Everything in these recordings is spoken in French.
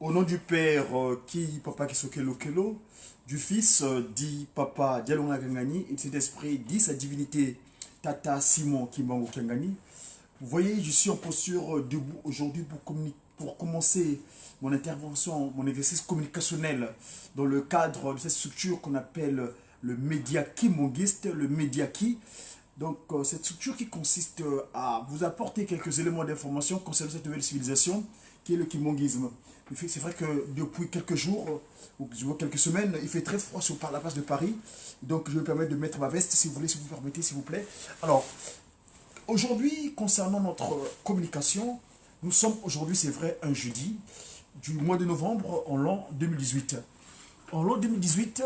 Au nom du Père, qui Papa Kisokelo Kelo, du Fils, dit Papa Dialonga Kangani, et de cet esprit, dit sa divinité Tata Simon Kimbango Kangani. Vous voyez, je suis en posture debout aujourd'hui pour commencer mon intervention, mon exercice communicationnel dans le cadre de cette structure qu'on appelle le média kimongiste, le média qui. Donc, cette structure qui consiste à vous apporter quelques éléments d'information concernant cette nouvelle civilisation qui est le kimongisme. C'est vrai que depuis quelques jours, ou quelques semaines, il fait très froid sur la place de Paris. Donc, je vais me permettre de mettre ma veste, si vous voulez, si vous permettez, s'il vous plaît. Alors, aujourd'hui, concernant notre communication, nous sommes aujourd'hui, c'est vrai, un jeudi du mois de novembre en l'an 2018. En l'an 2018,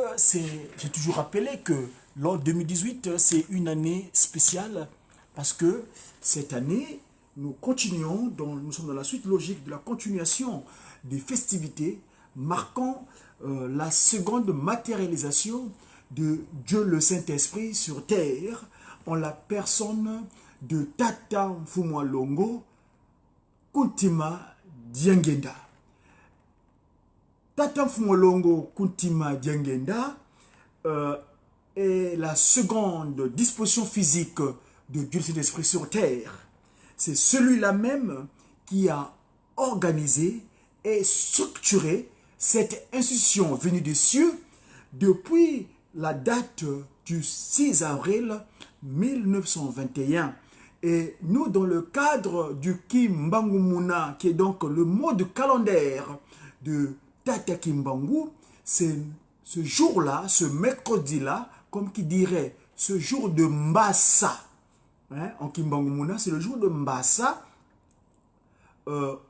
j'ai toujours rappelé que l'an 2018, c'est une année spéciale parce que cette année, nous continuons, nous sommes dans la suite logique de la continuation des festivités marquant la seconde matérialisation de Dieu le Saint-Esprit sur terre en la personne de Tata Mfumwa Longo Kuntima Diangenda. Tata Mfumwa Longo Kuntima Diangenda est la seconde disposition physique de Dieu le Saint-Esprit sur terre. C'est celui-là même qui a organisé et structuré cette institution venue des cieux depuis la date du 6 avril 1921. Et nous, dans le cadre du Kimbangumuna, qui est donc le mode calendaire de Tata Kimbangu, c'est ce jour-là, ce mercredi-là, comme qui dirait, ce jour de Mbassa. Hein, en Kimbangumuna, c'est le jour de Mbassa.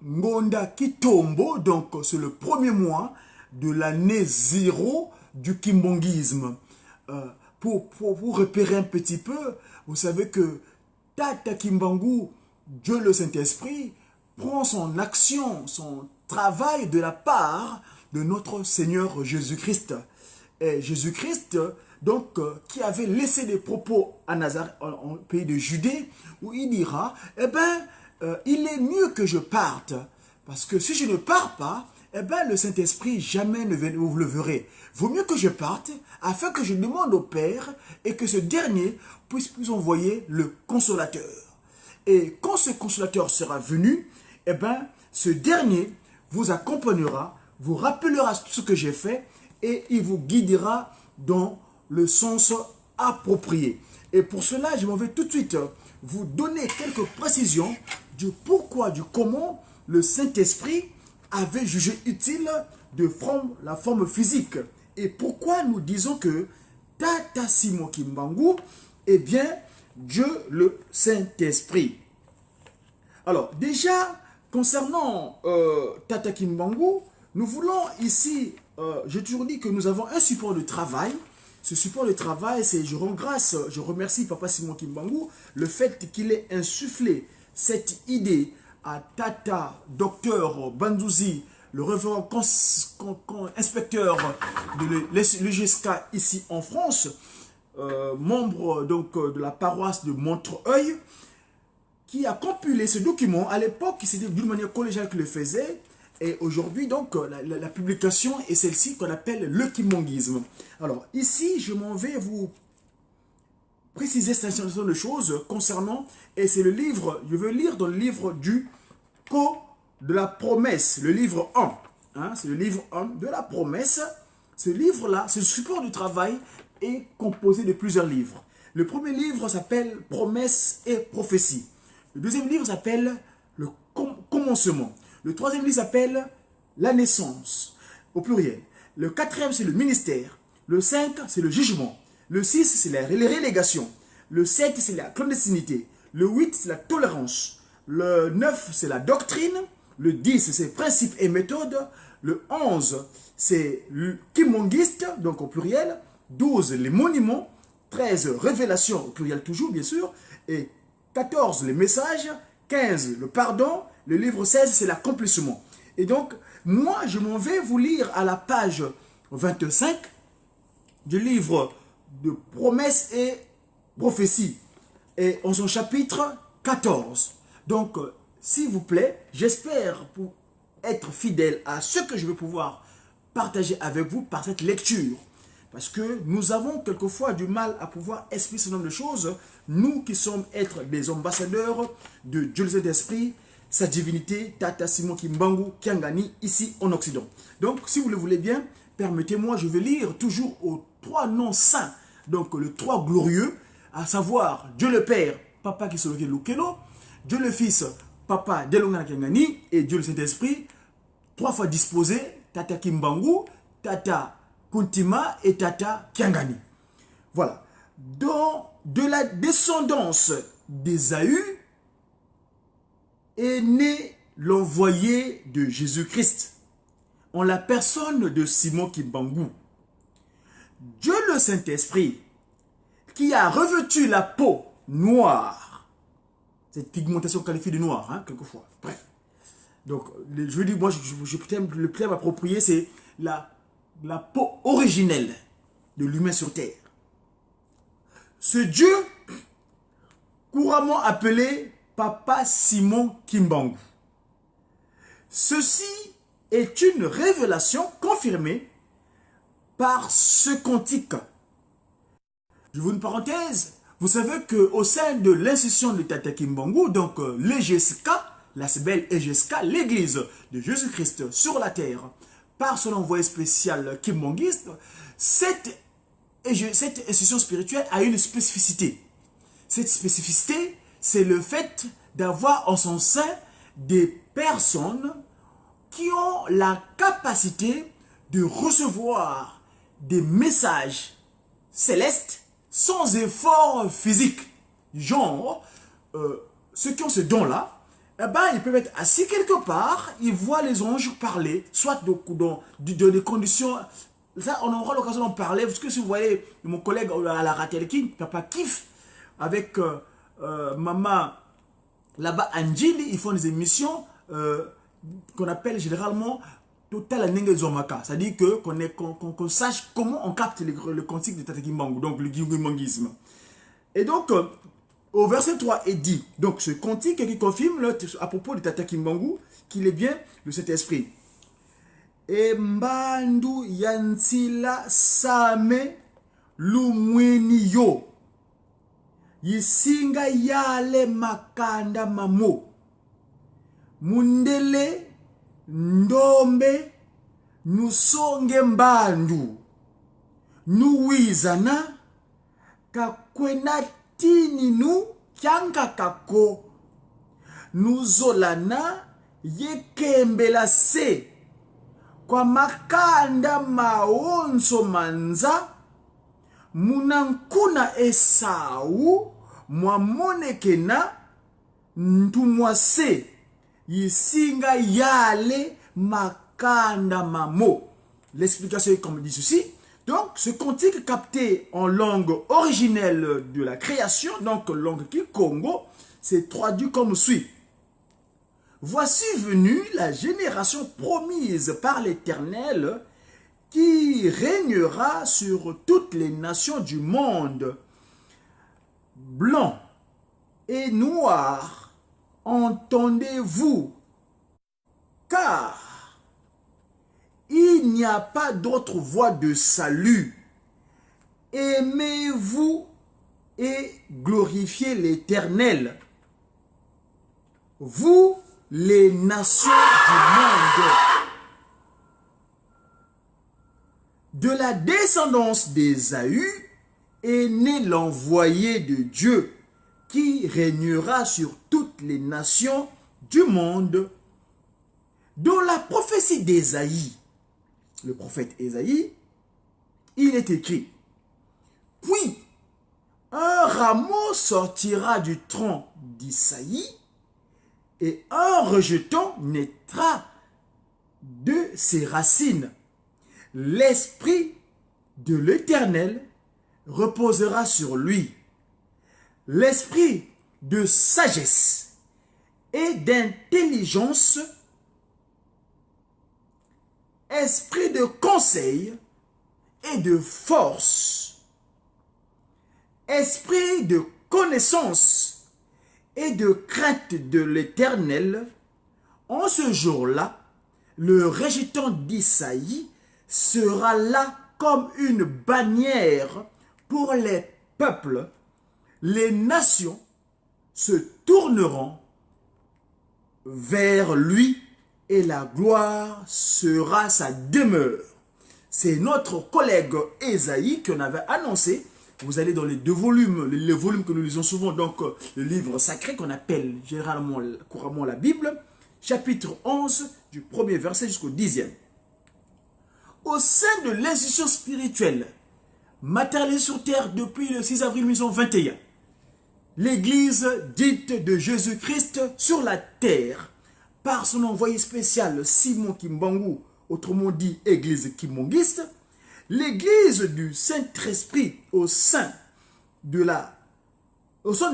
Ngonda Kitombo, donc c'est le premier mois de l'année 0 du kimbongisme. Pour vous repérer un petit peu, vous savez que Tata Kimbangu, Dieu le Saint-Esprit, prend son action, son travail de la part de notre Seigneur Jésus-Christ. Et Jésus-Christ, donc, qui avait laissé des propos à Nazareth, en pays de Judée, où il dira, eh bien, il est mieux que je parte, parce que si je ne pars pas, eh bien, le Saint-Esprit jamais ne vous le verrez. Vaut mieux que je parte, afin que je demande au Père, et que ce dernier puisse vous envoyer le Consolateur. Et quand ce Consolateur sera venu, eh bien, ce dernier vous accompagnera, vous rappellera ce que j'ai fait, et il vous guidera dans le sens approprié. Et pour cela, je m'en vais tout de suite vous donner quelques précisions du pourquoi, du comment le Saint-Esprit avait jugé utile de prendre la forme physique. Et pourquoi nous disons que Tata Simon Kimbangu est bien Dieu le Saint-Esprit. Alors déjà, concernant Tata Kimbangu, nous voulons ici, j'ai toujours dit que nous avons un support de travail. Ce support de travail, c'est, je rends grâce, je remercie Papa Simon Kimbangu, le fait qu'il ait insufflé cette idée à Tata Docteur Bandouzi, le référent inspecteur de l'EGSK ici en France, membre donc de la paroisse de Montreuil, qui a compilé ce document. À l'époque, c'était d'une manière collégiale qu'il le faisait. Et aujourd'hui, donc, la publication est celle-ci qu'on appelle le kimongisme. Alors, ici, je m'en vais vous préciser cette certain de choses concernant, et c'est le livre, je veux lire dans le livre du de la promesse, le livre 1. Hein, c'est le livre 1 de la promesse. Ce livre-là, ce support du travail est composé de plusieurs livres. Le premier livre s'appelle Promesse et prophétie. Le deuxième livre s'appelle le commencement. Le troisième livre s'appelle la naissance, au pluriel. Le quatrième, c'est le ministère. Le 5, c'est le jugement. Le 6, c'est les relégations. Le 7, c'est la clandestinité. Le 8, c'est la tolérance. Le 9, c'est la doctrine. Le 10, c'est principes et méthodes. Le 11, c'est le kimongiste, donc au pluriel. 12, les monuments. 13, révélations, au pluriel toujours, bien sûr. Et 14, les messages. 15, le pardon. Le livre 16, c'est l'accomplissement. Et donc, moi, je m'en vais vous lire à la page 25 du livre de promesses et prophéties. Et en son chapitre 14. Donc, s'il vous plaît, j'espère être fidèle à ce que je vais pouvoir partager avec vous par cette lecture. Parce que nous avons quelquefois du mal à pouvoir expliquer ce nombre de choses. Nous qui sommes être des ambassadeurs de Dieu le Saint-Esprit, sa divinité, Tata Simon Kimbangu Kiangani, ici en Occident. Donc, si vous le voulez bien, permettez-moi, je vais lire toujours aux 3 noms saints. Donc, le 3 glorieux, à savoir Dieu le Père, Papa Kisoloke Lukelo, Dieu le Fils, Papa Delongana Kiangani, et Dieu le Saint-Esprit, 3 fois disposé, Tata Kimbangu, Tata Kuntima et Tata Kiangani. Voilà. De la descendance d'Ésaü est né l'envoyé de Jésus-Christ en la personne de Simon Kimbangu. Dieu le Saint-Esprit qui a revêtu la peau noire, cette pigmentation qualifiée de noir, hein, quelquefois, bref. Donc, je veux dire, moi, le terme approprié, c'est la peau originelle de l'humain sur terre. Ce Dieu, couramment appelé Papa Simon Kimbangu. Ceci est une révélation confirmée par ce cantique. Je vous une parenthèse. Vous savez qu'au sein de l'institution de Tata Kimbangu, donc l'EGSK, la belle EGSK, l'église de Jésus-Christ sur la terre, par son envoyé spécial kimbanguiste, cette institution spirituelle a une spécificité. Cette spécificité, c'est le fait d'avoir en son sein des personnes qui ont la capacité de recevoir des messages célestes sans effort physique. Genre, ceux qui ont ce don-là, eh ben, ils peuvent être assis quelque part, ils voient les anges parler, soit dans des conditions... Ça, on aura l'occasion d'en parler, parce que si vous voyez mon collègue à la Ratelkin, Papa Kif, avec maman là-bas, Anjili, ils font des émissions qu'on appelle généralement Total Nenge Zomaka. C'est-à-dire qu'on sache comment on capte le cantique de Tata Kimbangu, donc le kimbanguisme. Et donc, au verset 3 est dit, donc ce cantique qui confirme à propos de Tata Kimbangu qu'il est bien de cet esprit. E mbandu yansila same lumweni yo yisinga yale makanda mamo mundele ndombe nusonge mbandu nuwizana kakwena tini nu kyanga kako nuzolana yekembela se kwa makanda maonso manza munankuna Esau mwamonekena ntumwase yisinga yale makanda mamo. L'explication est comme dit ceci. Donc, ce cantique capté en langue originelle de la création, donc langue Kikongo, c'est traduit comme suit. Voici venue la génération promise par l'Éternel qui régnera sur toutes les nations du monde. Blanc et noir, entendez-vous, car il n'y a pas d'autre voie de salut. Aimez-vous et glorifiez l'Éternel, vous les nations du monde. De la descendance d'Ésaü est né l'envoyé de Dieu qui régnera sur toutes les nations du monde. Dans la prophétie d'Ésaïe, le prophète Ésaïe, il est écrit: puis un rameau sortira du tronc d'Isaïe et un rejeton naîtra de ses racines. L'esprit de l'Éternel reposera sur lui. L'esprit de sagesse et d'intelligence, esprit de conseil et de force, esprit de connaissance et de crainte de l'Éternel. En ce jour-là, le rejeton d'Isaïe sera là comme une bannière pour les peuples. Les nations se tourneront vers lui et la gloire sera sa demeure. C'est notre collègue Ésaïe qu'on avait annoncé. Vous allez dans les deux volumes, les volumes que nous lisons souvent, donc le livre sacré qu'on appelle généralement, couramment la Bible, chapitre 11, du premier verset jusqu'au 10e. Au sein de l'institution spirituelle, matérialisée sur terre depuis le 6 avril 1921, l'Église dite de Jésus-Christ sur la terre, par son envoyé spécial Simon Kimbangu, autrement dit Église kimbangiste, l'Église du Saint-Esprit au sein de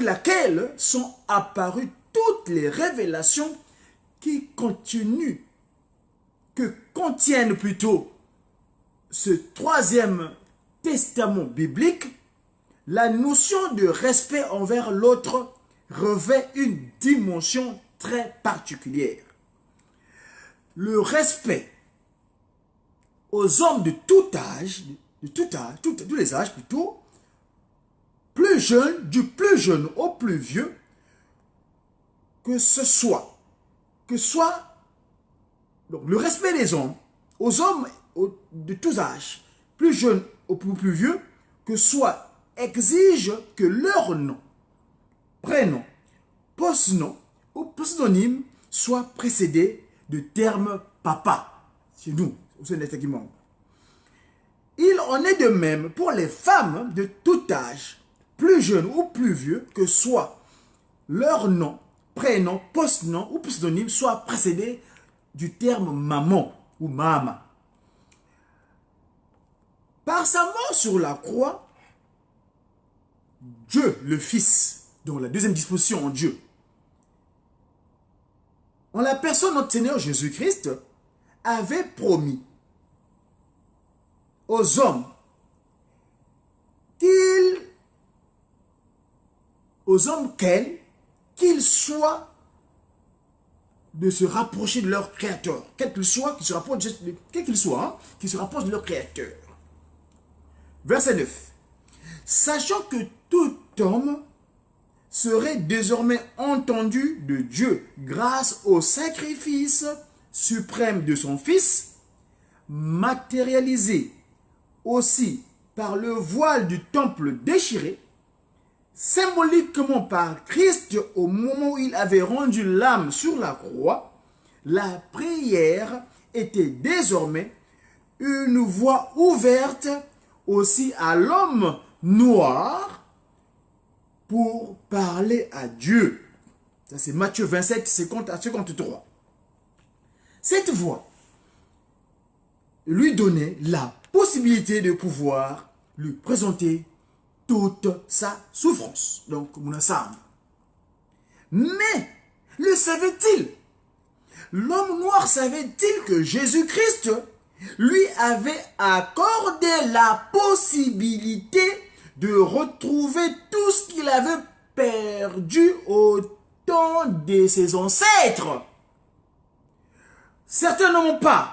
laquelle sont apparues toutes les révélations que contiennent plutôt ce troisième testament biblique. La notion de respect envers l'autre revêt une dimension très particulière. Le respect aux hommes de tout âge, tous les âges plutôt, plus jeunes, du plus jeune au plus vieux, que soit donc le respect des hommes, aux hommes de tous âges, plus jeunes au plus vieux, que soit exige que leur nom, prénom, postnom ou pseudonyme soit précédé de terme papa. Chez nous, au sein des Guimang. Il en est de même pour les femmes de tout âge, plus jeunes ou plus vieux, que soit leur nom, prénom, postnom ou pseudonyme soit précédé du terme maman ou mama. Par sa mort sur la croix, Dieu, le Fils, donc la deuxième disposition en Dieu, en la personne de notre Seigneur Jésus-Christ, avait promis aux hommes qu'ils soient de se rapprocher de leur Créateur, quel qu'il soit, qu'ils se rapprochent de leur Créateur. Verset 9. Sachant que tout homme serait désormais entendu de Dieu grâce au sacrifice suprême de son Fils, matérialisé aussi par le voile du temple déchiré, symboliquement par Christ au moment où il avait rendu l'âme sur la croix, la prière était désormais une voie ouverte aussi à l'homme noir pour parler à Dieu. Ça c'est Matthieu 27, 50 à 53. Cette voie lui donnait la possibilité de pouvoir lui présenter toute sa souffrance. Donc, Mounassam. Mais, le savait-il? L'homme noir savait-il que Jésus-Christ lui avait accordé la possibilité de retrouver tout ce qu'il avait perdu au temps de ses ancêtres? Certains n'ont pas.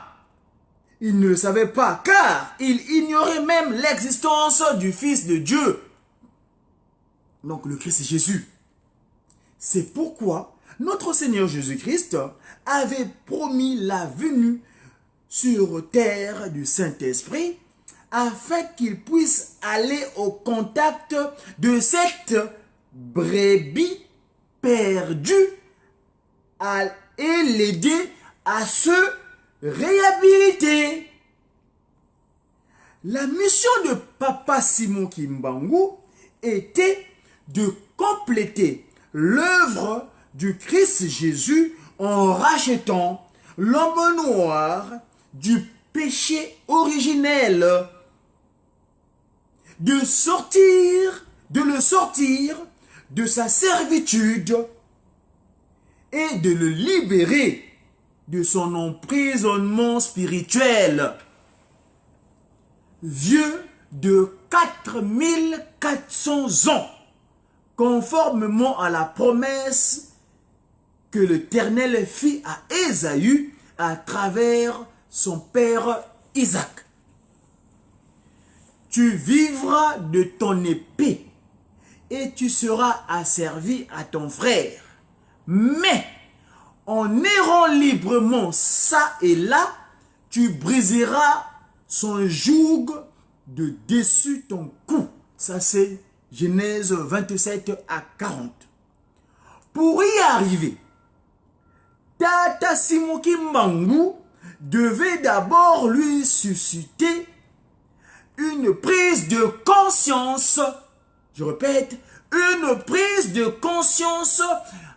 Ils ne le savaient pas, car ils ignoraient même l'existence du Fils de Dieu. Donc le Christ Jésus. C'est pourquoi notre Seigneur Jésus-Christ avait promis la venue sur terre du Saint-Esprit afin qu'il puisse aller au contact de cette brebis perdue et l'aider à se réhabiliter. La mission de Papa Simon Kimbangu était de compléter l'œuvre du Christ Jésus en rachetant l'homme noir du péché originel, de le sortir de sa servitude et de le libérer de son emprisonnement spirituel, vieux de 4400 ans, conformément à la promesse que l'Éternel fit à Ésaü à travers son père Isaac. Tu vivras de ton épée et tu seras asservi à ton frère. Mais en errant librement ça et là, tu briseras son joug de dessus ton cou. Ça c'est Genèse 27 à 40. Pour y arriver, Tata Simon Kimbangu devait d'abord lui susciter une prise de conscience. Je répète, une prise de conscience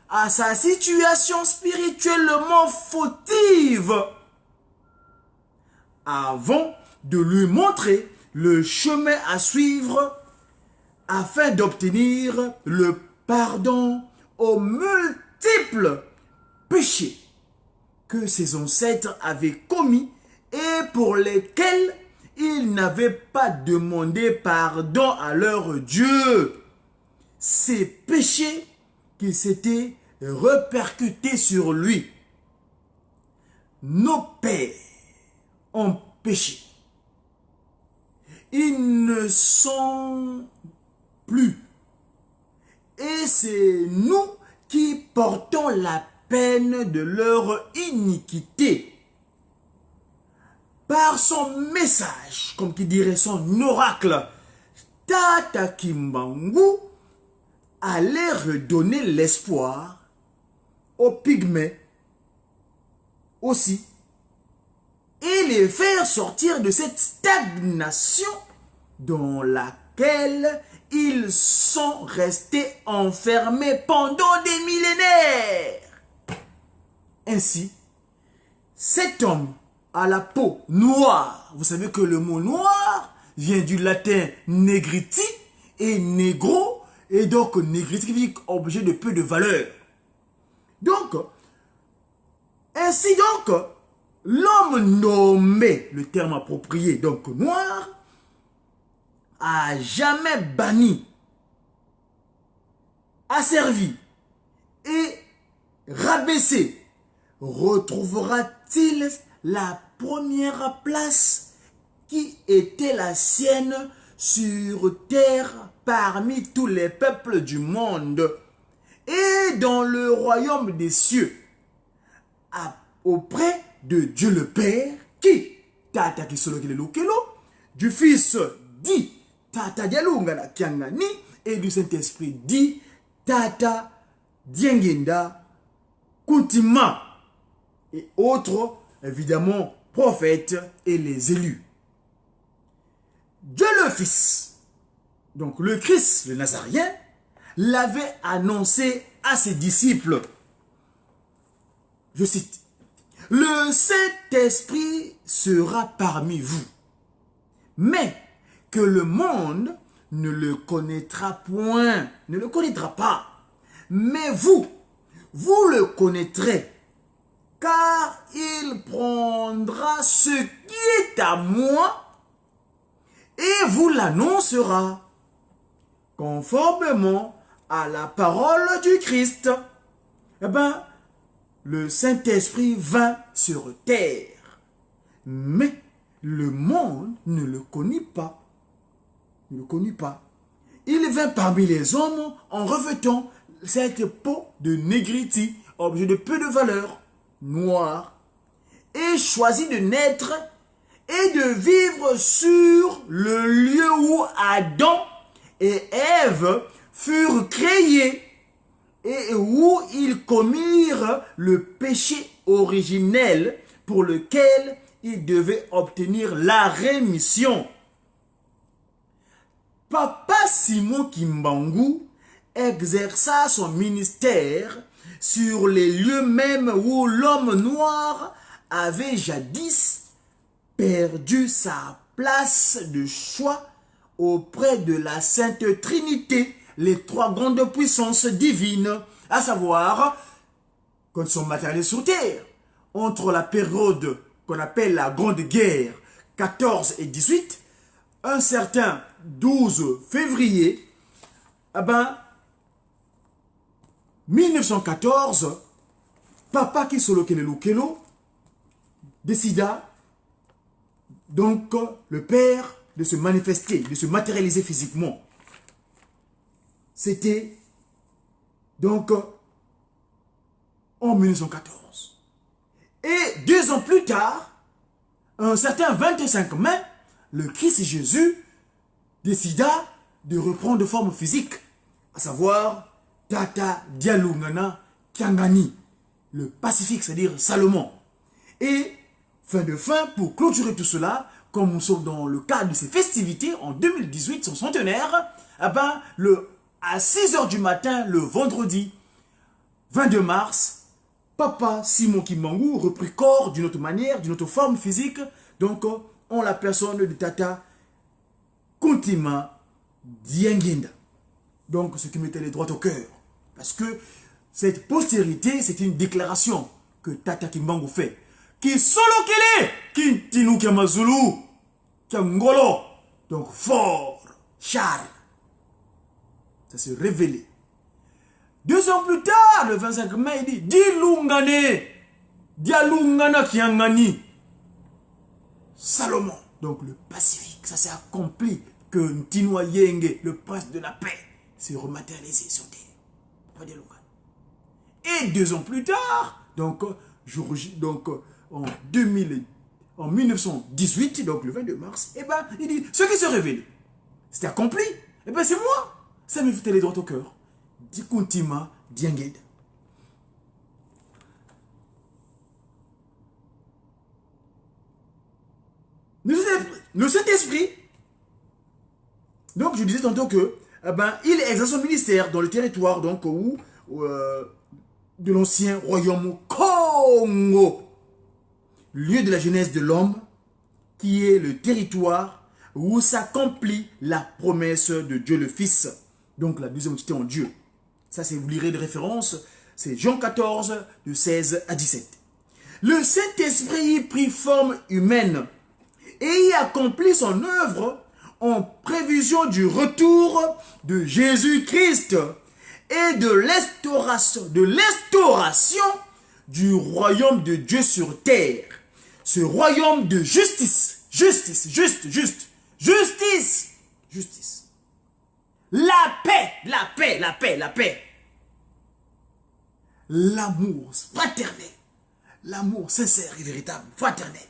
à sa situation spirituellement fautive avant de lui montrer le chemin à suivre afin d'obtenir le pardon aux multiples péchés que ses ancêtres avaient commis et pour lesquels ils n'avaient pas demandé pardon à leur Dieu. Ces péchés qui s'étaient répercutés sur lui. Nos pères ont péché. Ils ne sont plus. Et c'est nous qui portons la peine de leur iniquité. Par son message, comme qui dirait son oracle, Tata Kimbangu allait redonner l'espoir aux pygmées aussi et les faire sortir de cette stagnation dans laquelle ils sont restés enfermés pendant des millénaires. Ainsi, cet homme à la peau noire, vous savez que le mot noir vient du latin negriti et negro, et donc negriti qui veut dire objet de peu de valeur. Donc, ainsi donc, l'homme nommé, le terme approprié, donc noir, a jamais banni, asservi et rabaissé, retrouvera-t-il la première place qui était la sienne sur terre parmi tous les peuples du monde et dans le royaume des cieux, auprès de Dieu le Père, qui, Tata Kisolo Kelelo, du Fils dit Tata Dialungala Kiangani et du Saint-Esprit dit Tata Diengenda Kuntima et autres, évidemment, prophètes et les élus. Dieu le Fils, donc le Christ, le Nazarien, l'avait annoncé à ses disciples. Je cite, « Le Saint-Esprit sera parmi vous, mais que le monde ne le connaîtra point, ne le connaîtra pas. Mais vous, vous le connaîtrez, car il prendra ce qui est à moi et vous l'annoncera, conformément à la parole du Christ. » Eh bien, le Saint-Esprit vint sur terre, mais le monde ne le connaît pas. Ne le connaît pas. Il vint parmi les hommes en revêtant cette peau de négriti, objet de peu de valeur, noir, et choisit de naître et de vivre sur le lieu où Adam et Ève furent créés et où ils commirent le péché originel pour lequel ils devaient obtenir la rémission. Papa Simon Kimbangu exerça son ministère sur les lieux mêmes où l'homme noir avait jadis perdu sa place de choix auprès de la Sainte Trinité, les trois grandes puissances divines, à savoir, quand ils sont matérialisés sur terre, entre la période qu'on appelle la Grande Guerre 14 et 18, un certain 12 février, 1914, Papa Kisolo Kelelo décida, donc, le père, de se manifester, de se matérialiser physiquement. C'était, donc, en 1914. Et 2 ans plus tard, un certain 25 mai, le Christ Jésus décida de reprendre forme physique, à savoir Tata Dialungana Kiangani, le Pacifique, c'est-à-dire Salomon. Et fin, pour clôturer tout cela, comme nous sommes dans le cadre de ces festivités, en 2018, son centenaire, eh ben, à 6 h du matin, le vendredi 22 mars, Papa Simon Kimbangu reprit corps d'une autre manière, d'une autre forme physique, donc en la personne de Tata Kuntima Dianguinda. Donc ce qui mettait les droits au cœur. Parce que cette postérité, c'est une déclaration que Tata Kimbangu fait. Qui solo kele, qui tinu Kiamazulu, Kiangolo, donc fort, Charles. Ça s'est révélé. 2 ans plus tard, le 25 mai, il dit Dilungane, Dialungana Kiangani, Salomon, donc le Pacifique. Ça s'est accompli que Ntinwa Yenge, le prince de la paix, s'est rematérialisé sur terre. Pas Dialungane. Et 2 ans plus tard, donc, en 1918, donc le 22 mars, eh ben, il dit ce qui se révèle, c'était accompli. Eh ben, c'est moi. Ça me fait les droits au cœur. Dikuntima Diangeda. Le Saint-Esprit, donc je disais tantôt que il exerce son ministère dans le territoire donc, de l'ancien royaume Congo, lieu de la genèse de l'homme, qui est le territoire où s'accomplit la promesse de Dieu le Fils, donc la deuxième entité en Dieu. Ça, c'est, vous lirez de référence, c'est Jean 14, de 16 à 17. Le Saint-Esprit prit forme humaine et y accomplit son œuvre en prévision du retour de Jésus-Christ et de l'instauration du royaume de Dieu sur terre. Ce royaume de justice, justice. La paix. L'amour fraternel. L'amour sincère et véritable, fraternel.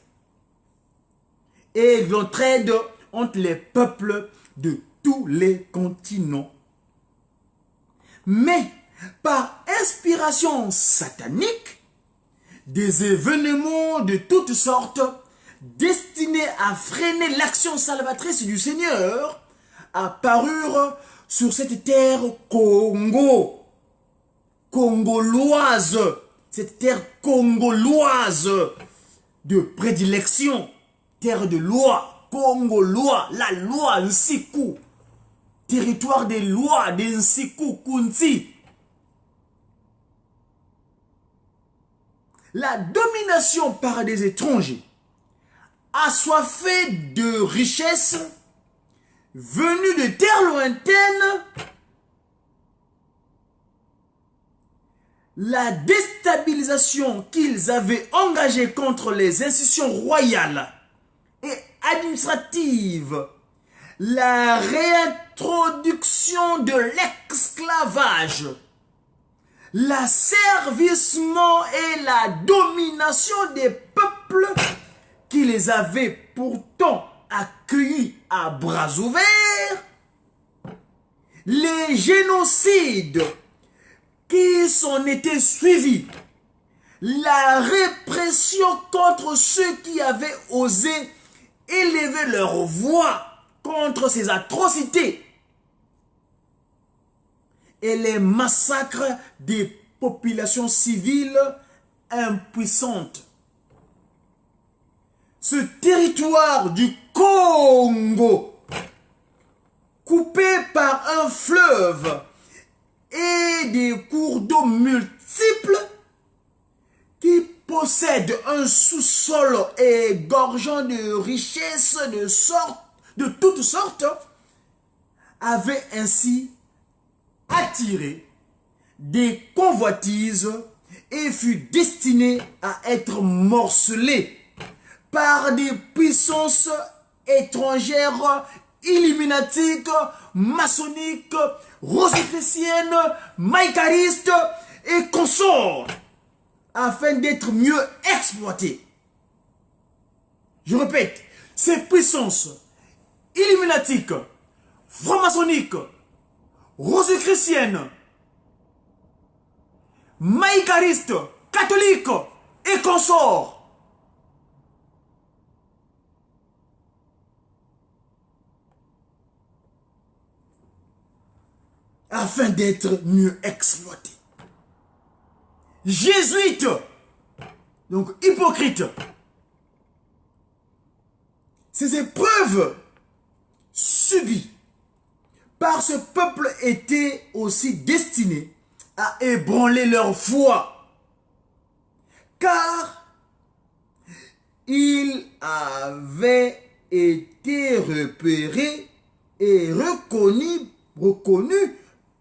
Et l'entraide entre les peuples de tous les continents. Mais, par inspiration satanique, des événements de toutes sortes destinés à freiner l'action salvatrice du Seigneur apparurent sur cette terre congoloise, cette terre congoloise de prédilection, terre de loi, congolois, la loi Nsiku, territoire des lois de Nsiku Kunti. La domination par des étrangers, assoiffés de richesses, venus de terres lointaines, la déstabilisation qu'ils avaient engagée contre les institutions royales et administratives, la réintroduction de l'esclavage, l'asservissement et la domination des peuples qui les avaient pourtant accueillis à bras ouverts, les génocides qui s'en étaient suivis, la répression contre ceux qui avaient osé élever leur voix contre ces atrocités et les massacres des populations civiles impuissantes. Ce territoire du Congo, coupé par un fleuve et des cours d'eau multiples, qui possède un sous-sol égorgeant de richesses de toutes sortes, avait ainsi attiré des convoitises et fut destiné à être morcelé par des puissances étrangères, illuminatiques, maçonniques, rosicruciennes, maïcaristes et consorts, afin d'être mieux exploités. Je répète, ces puissances illuminatiques, franc-maçonniques, rosicruciennes, maïcaristes, catholiques et consorts, afin d'être mieux exploités. Jésuites, donc hypocrites. Ces épreuves subies par ce peuple étaient aussi destinées à ébranler leur foi, car ils avaient été repérés et reconnus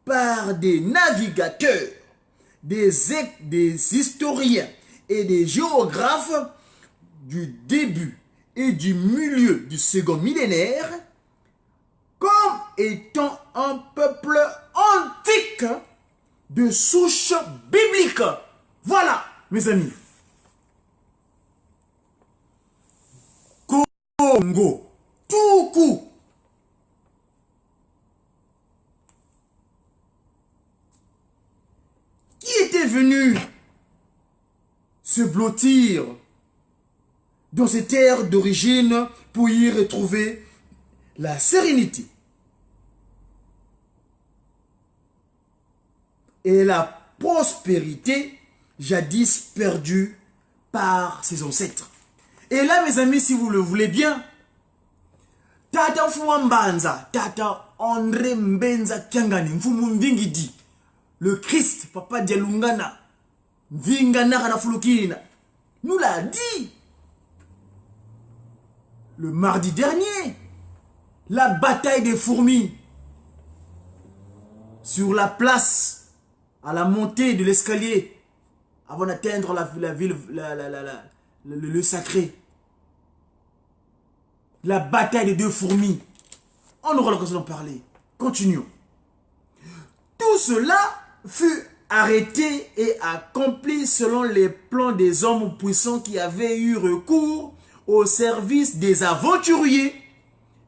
par des navigateurs, des historiens et des géographes du début et du milieu du second millénaire comme étant un peuple antique de souche biblique. Voilà, mes amis. Congo, tout coup. Qui était venu se blottir dans ces terres d'origine pour y retrouver la sérénité et la prospérité jadis perdue par ses ancêtres. Et là, mes amis, si vous le voulez bien, Tata Mfuambanza, Tata André Mbenza Kiangani, Mfumu Mvingidi, le Christ, Papa Dialungana, Mvingana Kanafulukina, nous l'a dit le mardi dernier. La bataille des fourmis sur la place à la montée de l'escalier avant d'atteindre la ville, le sacré. La bataille des deux fourmis. On aura l'occasion d'en parler. Continuons. Tout cela fut arrêté et accompli selon les plans des hommes puissants qui avaient eu recours au service des aventuriers,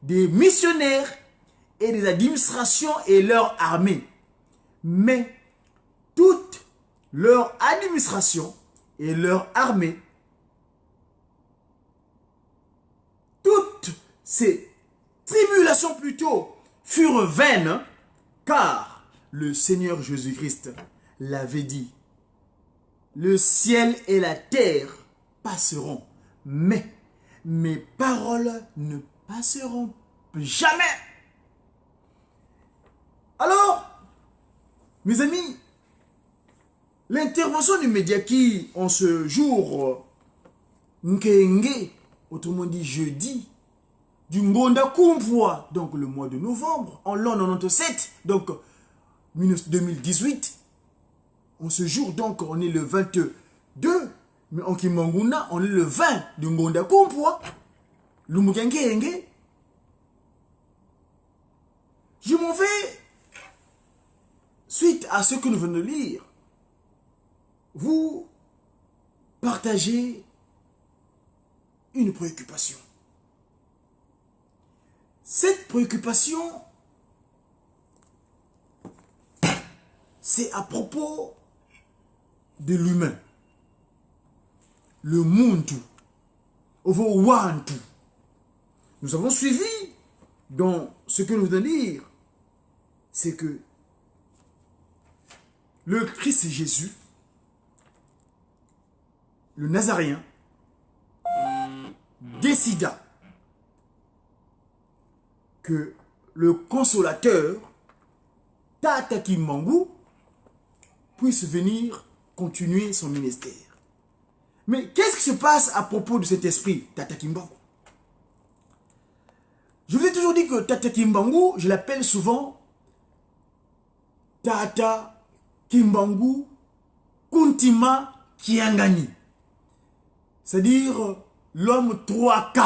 des missionnaires et des administrations et leur armée. Mais toute leur administration et leur armée, toutes ces tribulations plutôt furent vaines, car le Seigneur Jésus-Christ l'avait dit. Le ciel et la terre passeront, mais mes paroles ne passeront jamais. Alors, mes amis, l'intervention du Médiaki en ce jour, Nkenge, autrement dit jeudi, du Ngonda Kumpwa, donc le mois de novembre, en l'an 97, donc 2018, en ce jour, donc on est le 22, mais en Kimanguna, on est le 20 du Ngonda Kumpwa, le Mukengenge. Je m'en vais, suite à ce que nous venons de lire, vous partagez une préoccupation. Cette préoccupation, c'est à propos de l'humain. Le muntu. Wantu. Nous avons suivi dans ce que nous venons de lire, c'est que le Christ Jésus, le Nazaréen, décida que le consolateur, Tata Kimbangu, puisse venir continuer son ministère. Mais qu'est-ce qui se passe à propos de cet esprit, Tata Kimbangu? Je vous ai toujours dit que Tata Kimbangu, je l'appelle souvent Tata Kimbangu Kuntima Kiangani. C'est-à-dire l'homme 3K.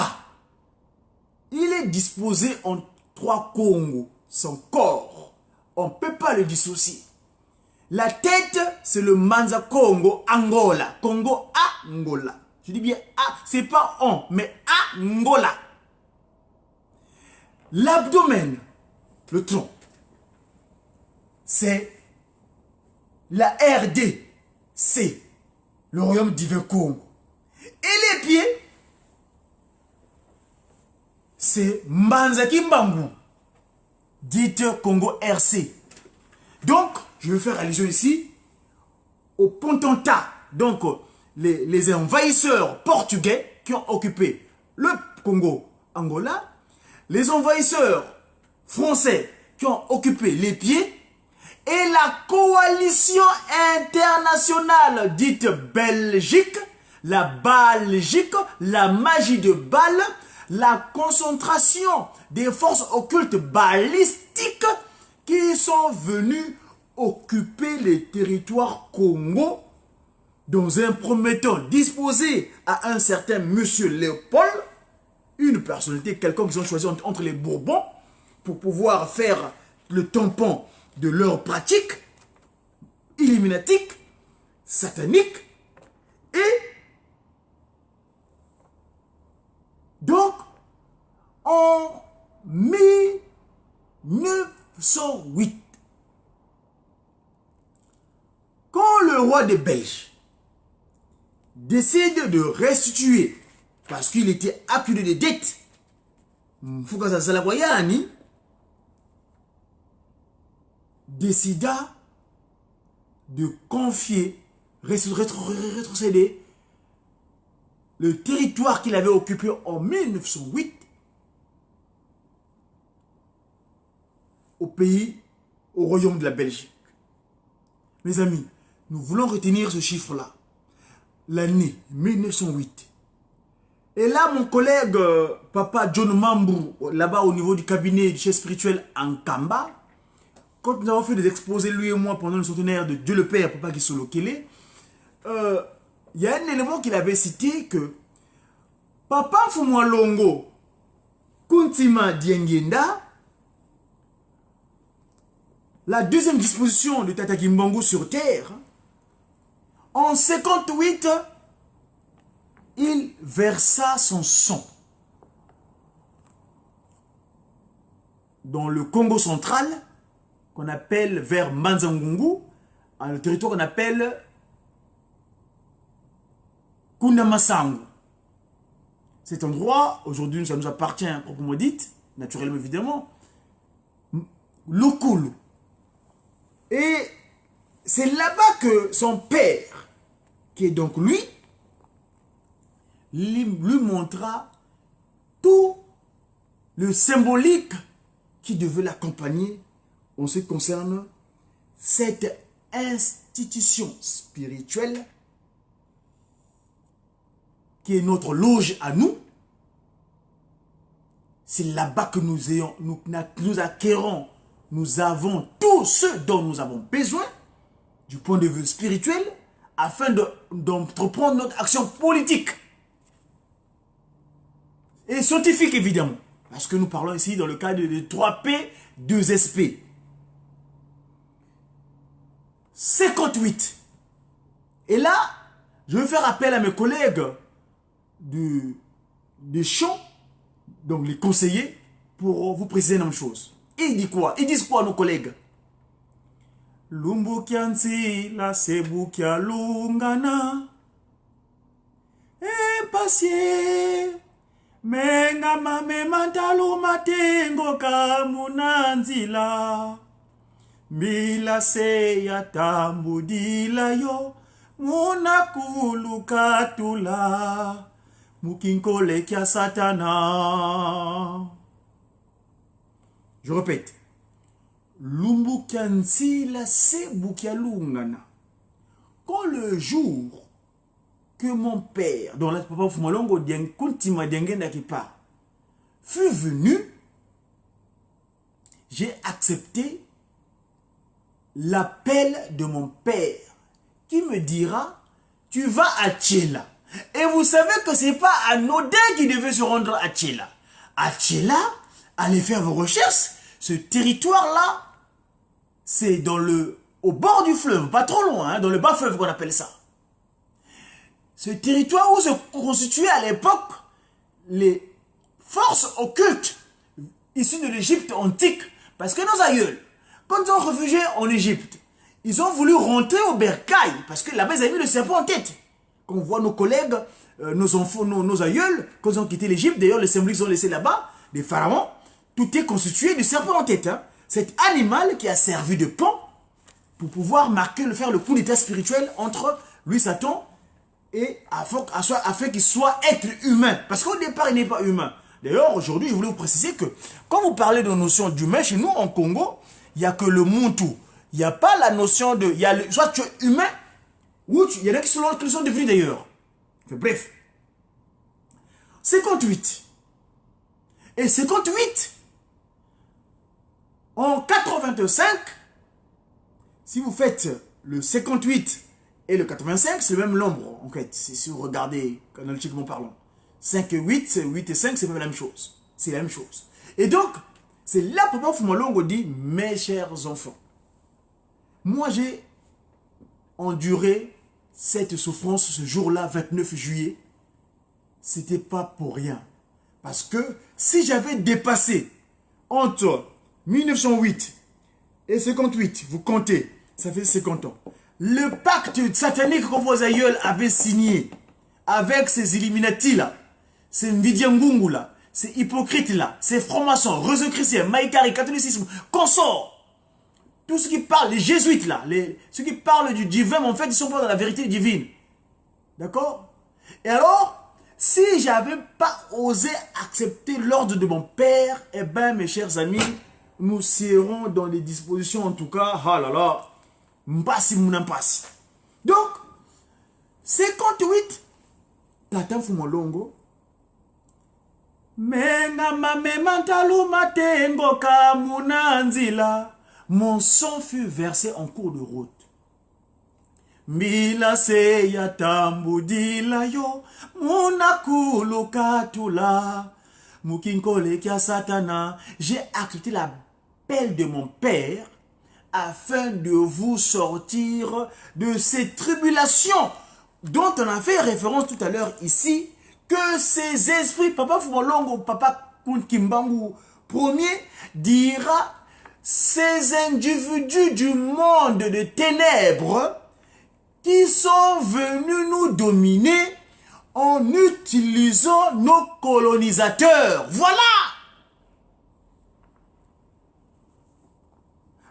Il est disposé en 3 Congos, son corps. On ne peut pas le dissocier. La tête, c'est le Manza Congo, Angola. Congo, Angola. Je dis bien A, c'est pas on, mais Angola. L'abdomen, le tronc, c'est la RDC, le royaume divin Congo. Et les pieds, c'est Mbanzaki Mbangu, dites Congo RC. Donc, je vais faire allusion ici au potentat, donc les envahisseurs portugais qui ont occupé le Congo Angola, les envahisseurs français qui ont occupé les pieds, et la coalition internationale dite Belgique, la Belgique, la magie de Bâle, la concentration des forces occultes balistiques qui sont venues occuper les territoires Congo, dans un premier temps disposé à un certain monsieur Léopold, une personnalité quelconque qu'ils ont choisi entre les Bourbons pour pouvoir faire le tampon de leurs pratiques illuminatiques, sataniques. Et donc, en 1908, quand le roi des Belges décide de restituer, parce qu'il était accusé de dettes, Mfoukaza Salaboyani décida de confier, rétrocéder le territoire qu'il avait occupé en 1908 au pays, au royaume de la Belgique. Mes amis, nous voulons retenir ce chiffre-là. L'année 1908. Et là, mon collègue, Papa John Mambou, là-bas au niveau du cabinet du chef spirituel en Kamba, quand nous avons fait des exposés, lui et moi, pendant le centenaire de Dieu le Père, Papa Gisolo Kele, il y a un élément qu'il avait cité que Papa Fumwa Longo, Kuntima Diengenda, la deuxième disposition de Tata Kimbangu sur terre, en 58, il versa son sang dans le Congo central, qu'on appelle vers Manzangungu, le territoire qu'on appelle Kundamasangu. Cet endroit, aujourd'hui, ça nous appartient proprement dit, naturellement évidemment, Lokulu. Et c'est là-bas que son père, qui est donc lui montra tout le symbolique qui devait l'accompagner en ce qui concerne cette institution spirituelle qui est notre loge à nous. C'est là-bas que nous acquérons, nous avons tout ce dont nous avons besoin du point de vue spirituel afin d'entreprendre notre action politique et scientifique évidemment. Parce que nous parlons ici dans le cadre de 3P, 2SP. 58. Et là, je vais faire appel à mes collègues des champs, donc les conseillers, pour vous préciser une chose. Ils disent quoi? Ils disent quoi, nos collègues? Lumbu kianzi la sebu kia lungana Impassie Menga mame mantalu matengo kamunanzila Bila se ya tambudila yo Munakulu katula Mukinkole kia satana. Je répète. Lumbu kiansi la sebu kia lungana. Quand le jour que mon père, dont la papa Fumalongo Kuntima Dengenda qui part, fut venu, j'ai accepté l'appel de mon père qui me dira, tu vas à Tchela. Et vous savez que ce n'est pas anodin qui devait se rendre à Tchéla. À Tchéla, allez faire vos recherches. Ce territoire-là, c'est au bord du fleuve, pas trop loin, hein, dans le bas fleuve qu'on appelle ça. Ce territoire où se constituaient à l'époque les forces occultes issues de l'Égypte antique. Parce que nos aïeuls, quand ils ont réfugié en Égypte, ils ont voulu rentrer au bercail, parce que là-bas, ils avaient mis le serpent en tête. Quand on voit nos collègues, nos enfants, nos aïeuls, quand ils ont quitté l'Égypte, d'ailleurs, les symboles qu'ils ont laissés là-bas, les pharaons, tout est constitué de serpent en tête. Hein. Cet animal qui a servi de pont pour pouvoir faire le coup d'état spirituel entre lui, Satan, et afin qu'il soit être humain. Parce qu'au départ, il n'est pas humain. D'ailleurs, aujourd'hui, je voulais vous préciser que quand vous parlez de notion d'humain, chez nous, en Congo, il n'y a que le Muntu. Il n'y a pas la notion de... soit tu es humain, ou il y en a qui sont devenus d'ailleurs. Bref. 58. Et 58, en 85, si vous faites le 58 et le 85, c'est le même nombre, en fait. Si vous regardez, analytiquement parlant. 5 et 8, 8 et 5, c'est la même chose. C'est la même chose. Et donc, c'est là que Papa Fumalongo dit, mes chers enfants, moi j'ai enduré cette souffrance ce jour-là, 29 juillet. C'était pas pour rien. Parce que si j'avais dépassé entre 1908 et 58, vous comptez, ça fait 50 ans. Le pacte satanique que vos aïeuls avaient signé avec ces Illuminati-là, ces Nvidiangungu-là, ces hypocrites-là, ces francs-maçons, réseaux chrétiens, maïkari, catholicisme, consorts, tout ce qui parle, les jésuites-là, ceux qui parlent du divin, en fait, ils ne sont pas dans la vérité divine. D'accord? Et alors, si j'avais pas osé accepter l'ordre de mon père, eh bien, mes chers amis, nous serons dans des dispositions, en tout cas, ah là là, m'passi m'nampassi. Donc, 58, Tata Fumalongo, Menga mame mantalu matengo kamunanzila. Mon sang fut versé en cours de route. Mila se ya tambudila yo, munakulu katula. Mukinkole kia satana. J'ai accepté l'appel de mon père afin de vous sortir de ces tribulations dont on a fait référence tout à l'heure ici, que ces esprits, Papa Fumalongo, Papa Kimbangu, premier, dira, ces individus du monde de ténèbres qui sont venus nous dominer en utilisant nos colonisateurs. Voilà!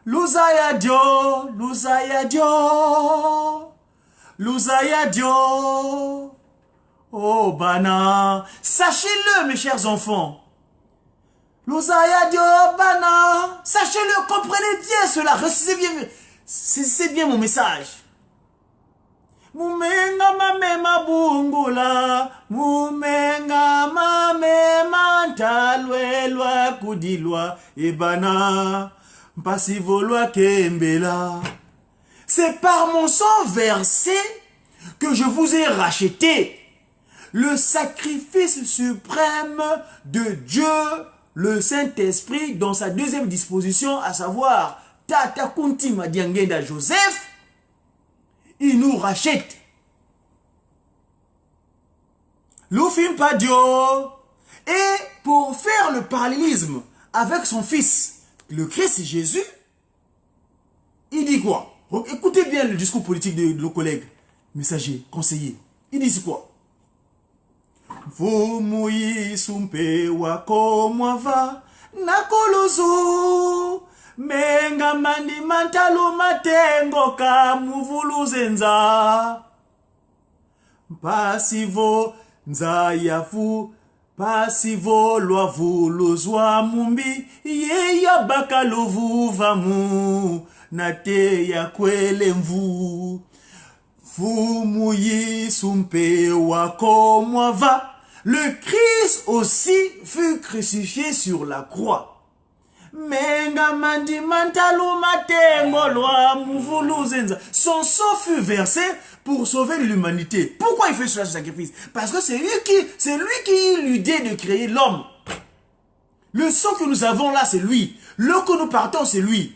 Luzaya Dio, Luzaya Dio, Luzaya Dio. Oh, Bana, sachez-le, mes chers enfants. Luzaya Dio, Bana, sachez-le, comprenez bien cela, saisissez bien mon message. Mumenga mame bungula, mumenga mame mantalwelwa kudilwa, ebana, mpasivolwa kembela. C'est par mon sang versé que je vous ai racheté. Le sacrifice suprême de Dieu, le Saint-Esprit, dans sa deuxième disposition, à savoir Tata Kuntima Diangenda Joseph, il nous rachète. L'Oufim Padio. Et pour faire le parallélisme avec son fils, le Christ Jésus, il dit quoi? Écoutez bien le discours politique de nos collègues, messagers, conseillers. Il dit quoi? Vumuyi sumpe wako mwava nakolozo menga mandi mantalu matengo kamuvuluzenza pasivo nzayafu pasivo lwavuluzwa mumbi yeya bakaluvuvamu nate ya kwele mvu Fumuyi sumpe wako mwava. Le Christ aussi fut crucifié sur la croix. Menga mandi mantalu matengo lwa muvuluzenza. Son sang fut versé pour sauver l'humanité. Pourquoi il fait ce sacrifice? Parce que c'est lui qui a eu l'idée de créer l'homme. Le sang que nous avons là, c'est lui. L'eau que nous partons, c'est lui.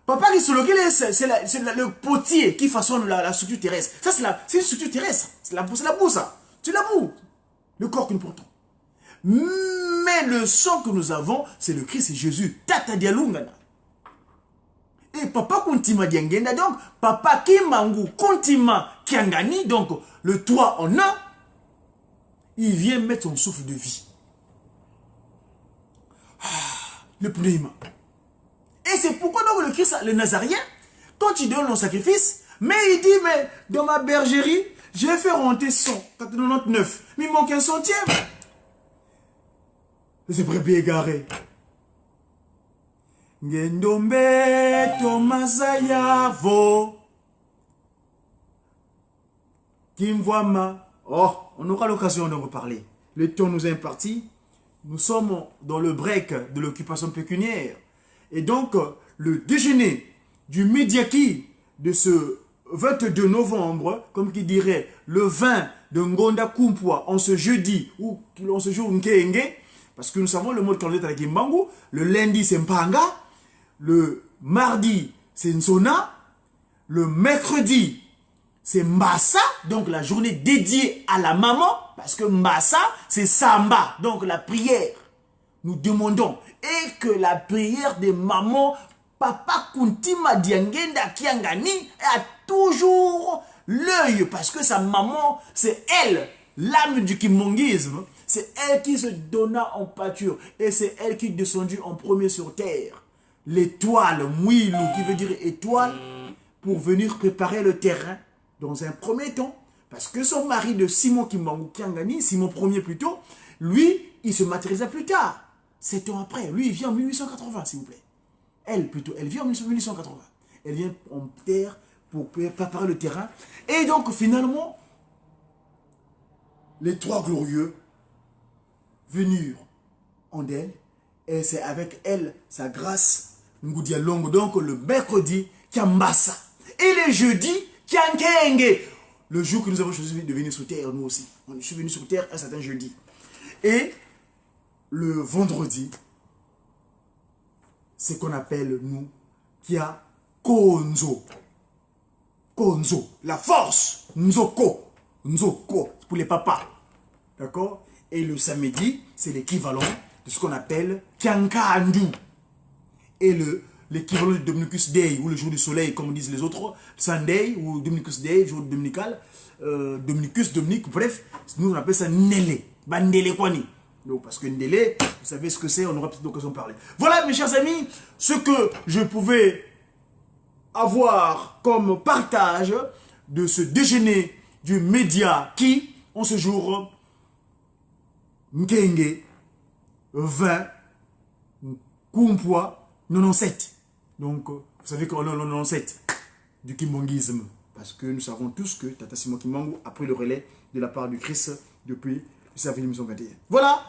Papa qui c'est le potier qui façonne la structure terrestre. Ça, c'est une structure terrestre. C'est la boue, ça. C'est la boue. Le corps que nous portons. Mais le sang que nous avons, c'est le Christ, c'est Jésus. Tata dialungana. Et papa kontima diangenda, donc papa kimangu kontima kiangani, donc le toit en a, il vient mettre son souffle de vie. Le pneuma. Et c'est pourquoi donc le Christ, le Nazarien, quand il donne son sacrifice, mais il dit, mais dans ma bergerie, j'ai fait rentrer 199, mais il manque un centième. C'est brebis égaré. Ngendombe Tomasayavo Kimwama. Oh, on aura l'occasion d'en reparler. Le temps nous est imparti. Nous sommes dans le break de l'occupation pécuniaire. Et donc, le déjeuner du Médiaki de ce 22 novembre, comme qui dirait le 20 de Ngonda Kumpwa, en ce jeudi, ou en ce jour Nkenge, parce que nous savons le mot de calendrier avec Kimbangu, le lundi c'est Mpanga, le mardi c'est Nsona, le mercredi c'est Mbassa, donc la journée dédiée à la maman, parce que Mbassa c'est Samba, donc la prière. Nous demandons, et que la prière des mamans, Papa Kuntima Diangenda Kiangani, a toujours l'œil, parce que sa maman, c'est elle, l'âme du kimongisme, c'est elle qui se donna en pâture, et c'est elle qui est descendue en premier sur terre. L'étoile, Mouilou, qui veut dire étoile, pour venir préparer le terrain, dans un premier temps, parce que son mari de Simon Kimbangu Kiangani, Simon Ier plutôt, lui, il se matérialisa plus tard. 7 ans après, lui, il vient en 1880, s'il vous plaît. Elle, plutôt, elle vient en 1880. Elle vient en terre pour préparer le terrain. Et donc, finalement, les trois glorieux venirent en elle. Et c'est avec elle, sa grâce, Ngoudia Longo, donc le mercredi, Kiambassa. Et le jeudi, Kiankenge. Le jour que nous avons choisi de venir sur terre, nous aussi. On est venu sur terre un certain jeudi. Et le vendredi, c'est qu'on appelle, nous, Kia Konzo. Konzo, la force. Nzoko. Nzoko, pour les papas. D'accord? Et le samedi, c'est l'équivalent de ce qu'on appelle Kiankandu. Et l'équivalent de Dominicus Day, ou le jour du soleil, comme disent les autres, Sunday, ou Dominicus Day, jour dominical, Dominicus, Dominique, bref, nous on appelle ça Nele. Bandele Kwani. Donc, parce que Ndele, vous savez ce que c'est, on aura peut-être l'occasion de parler. Voilà, mes chers amis, ce que je pouvais avoir comme partage de ce déjeuner du média qui, en ce jour, Nkenge, 20, Kumpwa, 97. Donc, vous savez qu'on est en 97 du kimongisme. Parce que nous savons tous que Tata Simon Kimbangu a pris le relais de la part du Christ depuis sa vie 1921. Voilà.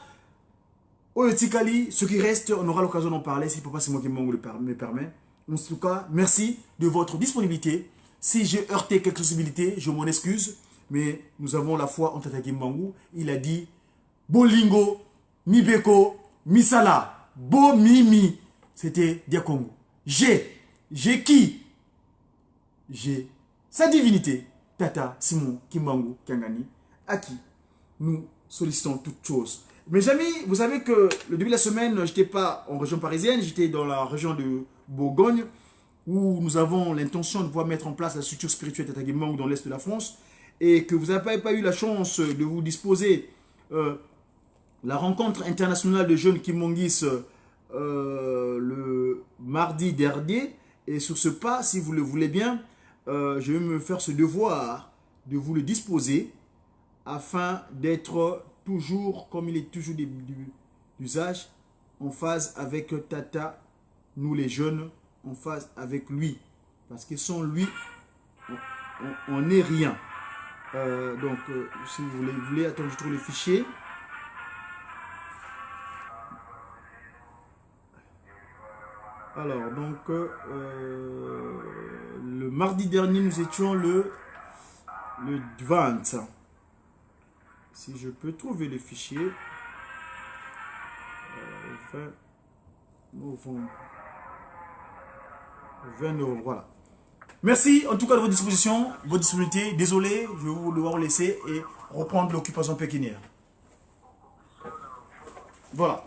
Oyotikali, ce qui reste, on aura l'occasion d'en parler si Papa Simon Kimbangu me permet. En tout cas, merci de votre disponibilité. Si j'ai heurté quelques sensibilités, je m'en excuse. Mais nous avons la foi en Tata Kimbangu. Il a dit Bolingo, Mibeko, Misala, Bo Mimi. C'était Diakongo. J'ai qui? J'ai sa divinité, Tata Simon Kimbangu Kiangani, à qui nous sollicitons toutes choses. Mes amis, vous savez que le début de la semaine, je n'étais pas en région parisienne, j'étais dans la région de Bourgogne, où nous avons l'intention de pouvoir mettre en place la structure spirituelle Tata Kimbangu dans l'est de la France, et que vous n'avez pas eu la chance de vous disposer la rencontre internationale de jeunes Kimongis le mardi dernier. Et sur ce pas, si vous le voulez bien, je vais me faire ce devoir de vous le disposer afin d'être toujours, comme il est toujours d'usage, en phase avec Tata, nous les jeunes, en phase avec lui. Parce que sans lui, on n'est rien. Donc, si vous voulez, attends, je trouve le fichier. Alors, donc, le mardi dernier, nous étions le le 20. Si je peux trouver le fichier. 20 novembre. 20 novembre, voilà. Merci en tout cas de votre disposition, votre disponibilité. Désolé, je vais vous devoir laisser et reprendre l'occupation pékinière. Voilà.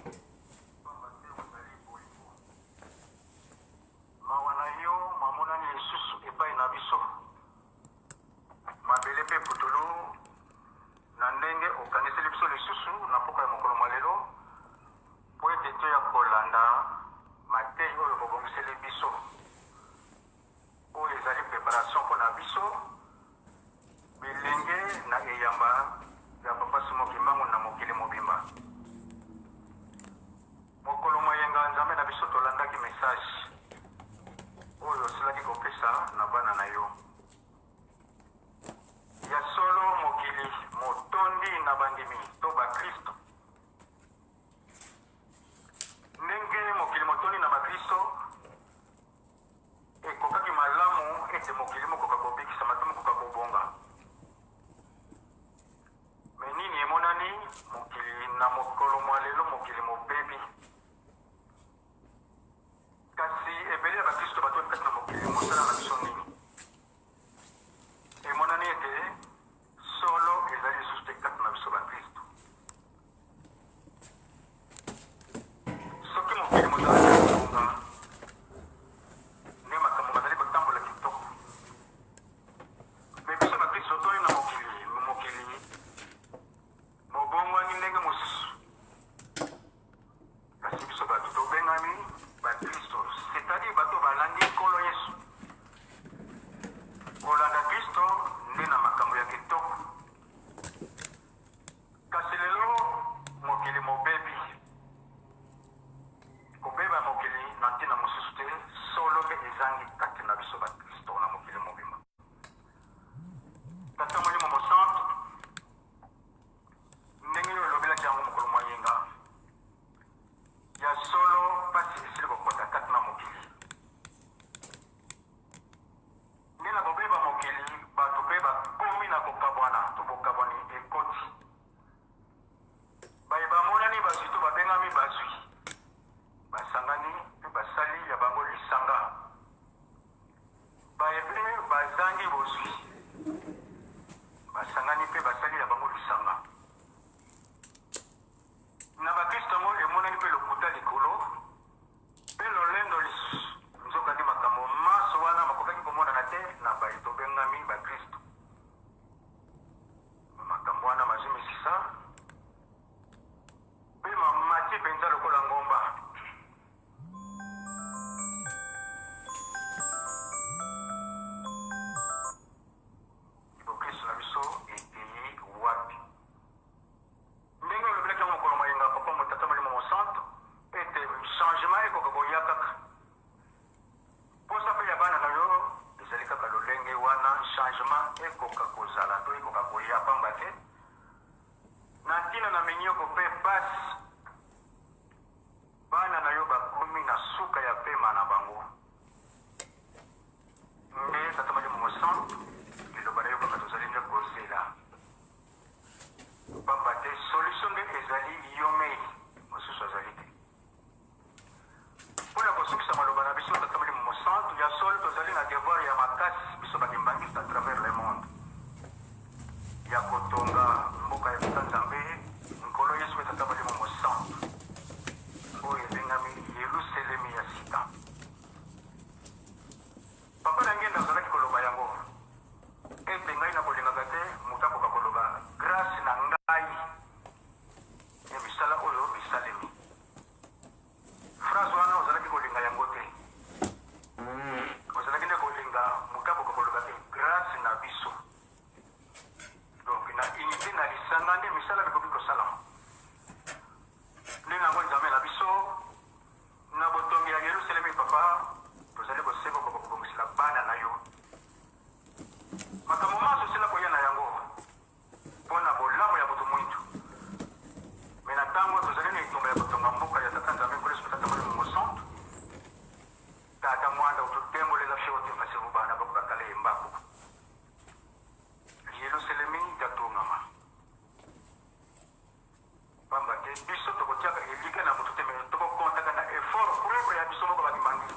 totiaka elika na motu te me tokokontaka na effort propre ya biso moko bakimangi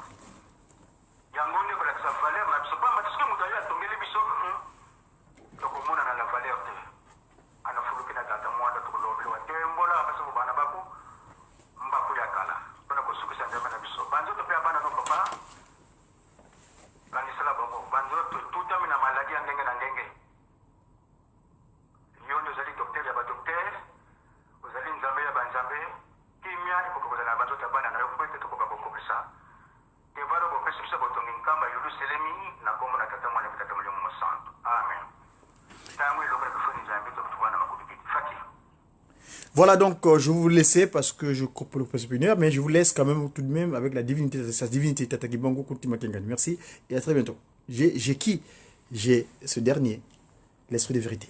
yango nde kolakisa valeur na biso pamba soki moto ayo atongeli biso tokomona na la valeur te anafuluki na tata mwanda tokolobelewa te mbola apesi kobana bako mbako ya kala mpona kosukisa nzambe na biso banzoto mpe abana no papa kanisala bango banzoto tutami na maladi ya ndenge na ndenge yo nde ozali dokter ya badokter ozali nzambe ya banzambe kimia ekoki kozala na banzoto ya bana na yo mpo ete tokoka kokokisa devaro bopesi biso botongi nkamba yolu selemi na kombo na tata mwana vitata molimo mosantu amen ntango eloko na bifoni nzambe tokutubana makubi biti faki. Voilà, donc je vais vous laisser parce que je coupe le presque une heure, mais je vous laisse quand même tout de même avec la divinité, sa divinité Tata Kibongo Kuntima Kengani. Merci et à très bientôt. J'ai qui? J'ai ce dernier, l'esprit de vérité.